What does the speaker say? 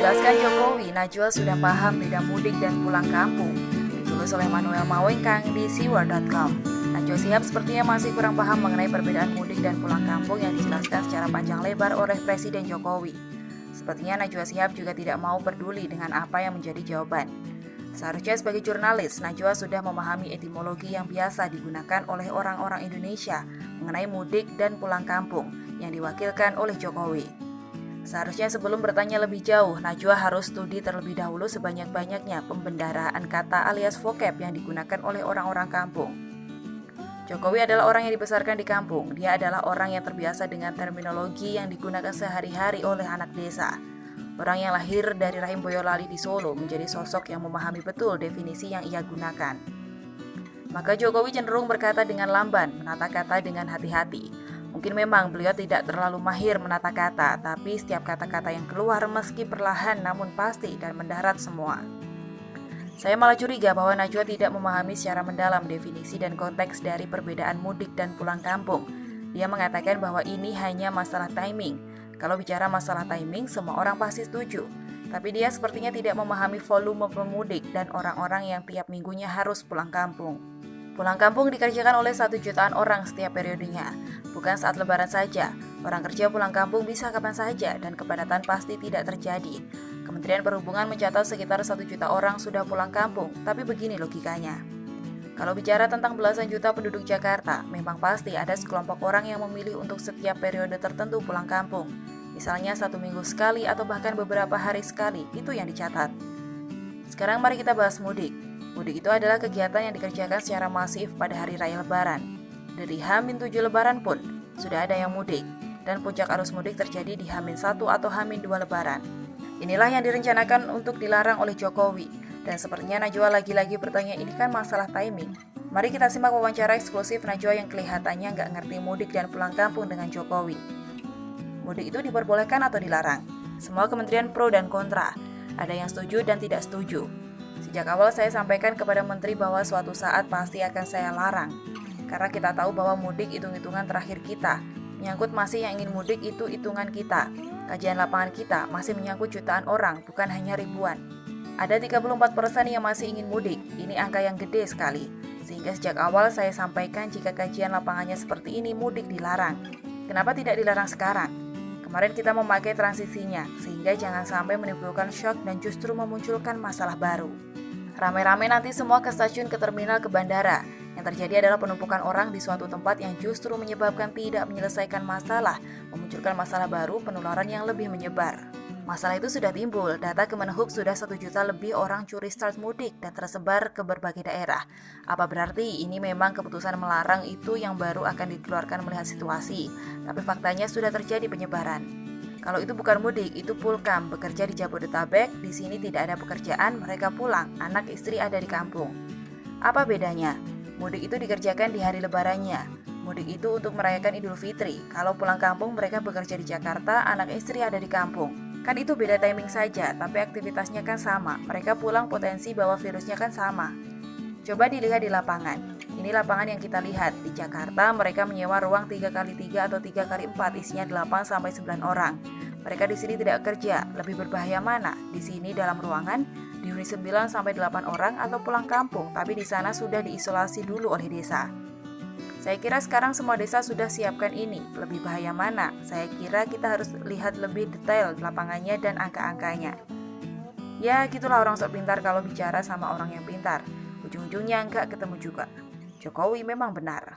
Jelaskan Jokowi, Najwa sudah paham beda mudik dan pulang kampung. Ditulis oleh Manuel Mawengkang di siwar.com. Najwa Shihab sepertinya masih kurang paham mengenai perbedaan mudik dan pulang kampung yang dijelaskan secara panjang lebar oleh Presiden Jokowi. Sepertinya Najwa Shihab juga tidak mau peduli dengan apa yang menjadi jawaban. Seharusnya sebagai jurnalis, Najwa sudah memahami etimologi yang biasa digunakan oleh orang-orang Indonesia mengenai mudik dan pulang kampung yang diwakilkan oleh Jokowi. Seharusnya sebelum bertanya lebih jauh, Najwa harus studi terlebih dahulu sebanyak-banyaknya pembendaraan kata alias vocab yang digunakan oleh orang-orang kampung. Jokowi adalah orang yang dibesarkan di kampung. Dia adalah orang yang terbiasa dengan terminologi yang digunakan sehari-hari oleh anak desa. Orang yang lahir dari rahim Boyolali di Solo menjadi sosok yang memahami betul definisi yang ia gunakan. Maka Jokowi cenderung berkata dengan lamban, menata kata dengan hati-hati. Mungkin memang beliau tidak terlalu mahir menata kata, tapi setiap kata-kata yang keluar meski perlahan namun pasti dan mendarat semua. Saya malah curiga bahwa Najwa tidak memahami secara mendalam definisi dan konteks dari perbedaan mudik dan pulang kampung. Dia mengatakan bahwa ini hanya masalah timing. Kalau bicara masalah timing, semua orang pasti setuju. Tapi dia sepertinya tidak memahami volume pemudik dan orang-orang yang tiap minggunya harus pulang kampung. Pulang kampung dikerjakan oleh 1 jutaan orang setiap periodenya, bukan saat lebaran saja. Orang kerja pulang kampung bisa kapan saja dan kepadatan pasti tidak terjadi. Kementerian Perhubungan mencatat sekitar 1 juta orang sudah pulang kampung, tapi begini logikanya. Kalau bicara tentang belasan juta penduduk Jakarta, memang pasti ada sekelompok orang yang memilih untuk setiap periode tertentu pulang kampung. Misalnya 1 minggu sekali atau bahkan beberapa hari sekali, itu yang dicatat. Sekarang mari kita bahas mudik. Mudik itu adalah kegiatan yang dikerjakan secara masif pada hari raya lebaran. Dari H-7 lebaran pun, sudah ada yang mudik. Dan puncak arus mudik terjadi di H-1 atau H-2 lebaran. Inilah yang direncanakan untuk dilarang oleh Jokowi. Dan sepertinya Najwa lagi-lagi bertanya, ini kan masalah timing. Mari kita simak wawancara eksklusif Najwa yang kelihatannya nggak ngerti mudik dan pulang kampung dengan Jokowi. Mudik itu diperbolehkan atau dilarang? Semua kementerian pro dan kontra. Ada yang setuju dan tidak setuju. Sejak awal saya sampaikan kepada menteri bahwa suatu saat pasti akan saya larang. Karena kita tahu bahwa mudik hitung-hitungan terakhir kita. Menyangkut masih yang ingin mudik itu hitungan kita. Kajian lapangan kita masih menyangkut jutaan orang, bukan hanya ribuan. Ada 34% yang masih ingin mudik. Ini angka yang gede sekali. Sehingga sejak awal saya sampaikan jika kajian lapangannya seperti ini, mudik dilarang. Kenapa tidak dilarang sekarang? Kemarin kita memakai transisinya, sehingga jangan sampai menimbulkan shock dan justru memunculkan masalah baru. Rame-rame nanti semua ke stasiun, ke terminal, ke bandara. Yang terjadi adalah penumpukan orang di suatu tempat yang justru menyebabkan tidak menyelesaikan masalah, memunculkan masalah baru, penularan yang lebih menyebar. Masalah itu sudah timbul, data Kemenhub sudah 1 juta lebih orang curi start mudik dan tersebar ke berbagai daerah. Apa berarti ini memang keputusan melarang itu yang baru akan dikeluarkan melihat situasi, tapi faktanya sudah terjadi penyebaran. Kalau itu bukan mudik, itu pulkam, bekerja di Jabodetabek, di sini tidak ada pekerjaan, mereka pulang, anak istri ada di kampung. Apa bedanya? Mudik itu dikerjakan di hari lebarannya. Mudik itu untuk merayakan Idul Fitri. Kalau pulang kampung mereka bekerja di Jakarta, anak istri ada di kampung. Kan itu beda timing saja, tapi aktivitasnya kan sama. Mereka pulang potensi bahwa virusnya kan sama. Coba dilihat di lapangan. Ini lapangan yang kita lihat. Di Jakarta mereka menyewa ruang 3x3 atau 3x4 isinya 8-9 orang. Mereka di sini tidak kerja. Lebih berbahaya mana? Di sini dalam ruangan dihuni 9-8 orang atau pulang kampung, tapi di sana sudah diisolasi dulu oleh desa. Saya kira sekarang semua desa sudah siapkan ini. Lebih bahaya mana? Saya kira kita harus lihat lebih detail lapangannya dan angka-angkanya. Ya, gitulah orang sok pintar kalau bicara sama orang yang pintar. Ujung-ujungnya nggak ketemu juga. Jokowi memang benar.